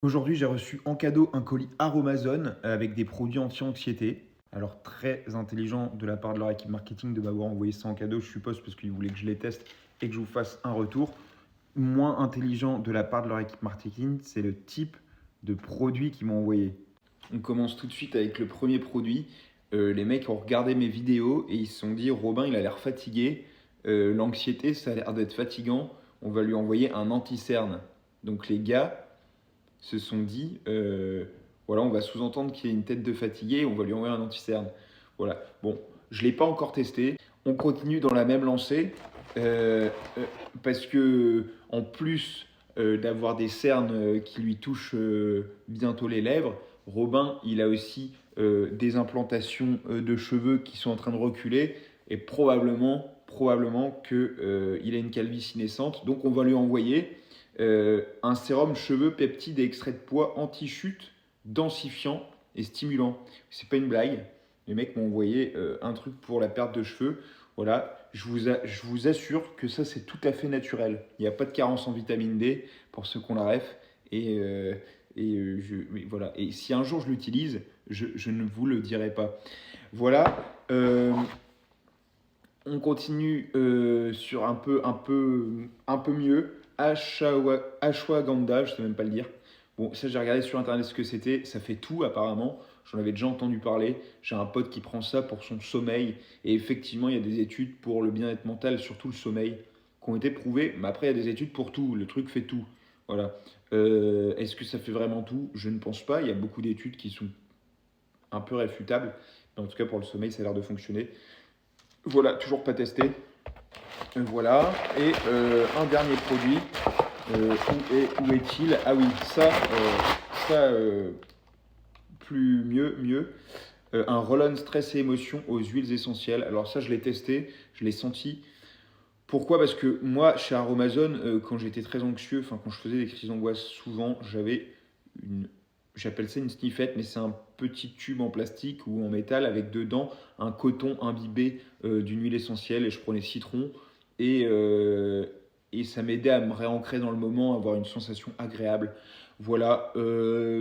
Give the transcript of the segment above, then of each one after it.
Aujourd'hui, j'ai reçu en cadeau un colis Aromazone avec des produits anti-anxiété. Alors, très intelligent de la part de leur équipe marketing de m'avoir envoyé ça en cadeau, je suppose, parce qu'ils voulaient que je les teste et que je vous fasse un retour. Moins intelligent de la part de leur équipe marketing, c'est le type de produit qu'ils m'ont envoyé. On commence tout de suite avec le premier produit. Les mecs ont regardé mes vidéos et ils se sont dit Robin, il a l'air fatigué. L'anxiété, ça a l'air d'être fatigant. On va lui envoyer un anti-cerne. Donc, les gars se sont dit, voilà, on va sous-entendre qu'il a une tête de fatigué, on va lui envoyer un anti-cerne. Voilà. Bon, je ne l'ai pas encore testé. On continue dans la même lancée parce que en plus d'avoir des cernes qui lui touchent bientôt les lèvres, Robin, il a aussi des implantations de cheveux qui sont en train de reculer et probablement qu'il a une calvitie naissante. Donc on va lui envoyer un sérum cheveux, peptides et extrait de poids anti-chute, densifiant et stimulant. C'est pas une blague. Les mecs m'ont envoyé un truc pour la perte de cheveux. Voilà, je vous assure que ça c'est tout à fait naturel. Il n'y a pas de carence en vitamine D pour ceux qui ont la ref. Mais voilà. Et si un jour je l'utilise, je ne vous le dirai pas. Voilà. On continue sur un peu mieux. Ashwagandha, je ne sais même pas le dire. Bon, ça j'ai regardé sur internet ce que c'était. Ça fait tout apparemment. J'en avais déjà entendu parler. J'ai un pote qui prend ça pour son sommeil. Et effectivement, il y a des études pour le bien-être mental, surtout le sommeil, qui ont été prouvées. Mais après, il y a des études pour tout. Le truc fait tout. Voilà. Est-ce que ça fait vraiment tout? Je ne pense pas. Il y a beaucoup d'études qui sont un peu réfutables. Mais en tout cas, pour le sommeil, ça a l'air de fonctionner. Voilà, toujours pas testé. Voilà. Et un dernier produit. Où est-il? Ah oui, ça, plus mieux. Un roll-on stress et émotion aux huiles essentielles. Alors ça, je l'ai testé, je l'ai senti. Pourquoi? Parce que moi, chez Aromazone, quand j'étais très anxieux, enfin quand je faisais des crises d'angoisse souvent, j'appelle ça une sniffette, mais c'est un petit tube en plastique ou en métal avec dedans un coton imbibé d'une huile essentielle et je prenais citron et, euh, et ça m'aidait à me réancrer dans le moment, à avoir une sensation agréable. Voilà,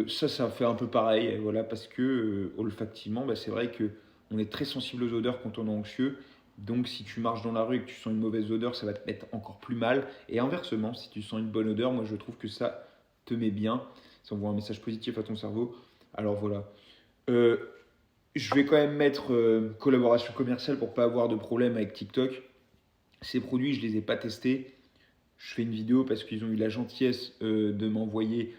ça fait un peu pareil, voilà, parce que olfactivement, bah, c'est vrai que on est très sensible aux odeurs quand on est anxieux. Donc, si tu marches dans la rue et que tu sens une mauvaise odeur, ça va te mettre encore plus mal. Et inversement, si tu sens une bonne odeur, moi je trouve que ça te met bien. Ça envoie un message positif à ton cerveau. Alors voilà. Euh, je vais quand même mettre collaboration commerciale pour pas avoir de problème avec TikTok. Ces produits, je les ai pas testés. Je fais une vidéo parce qu'ils ont eu la gentillesse de m'envoyer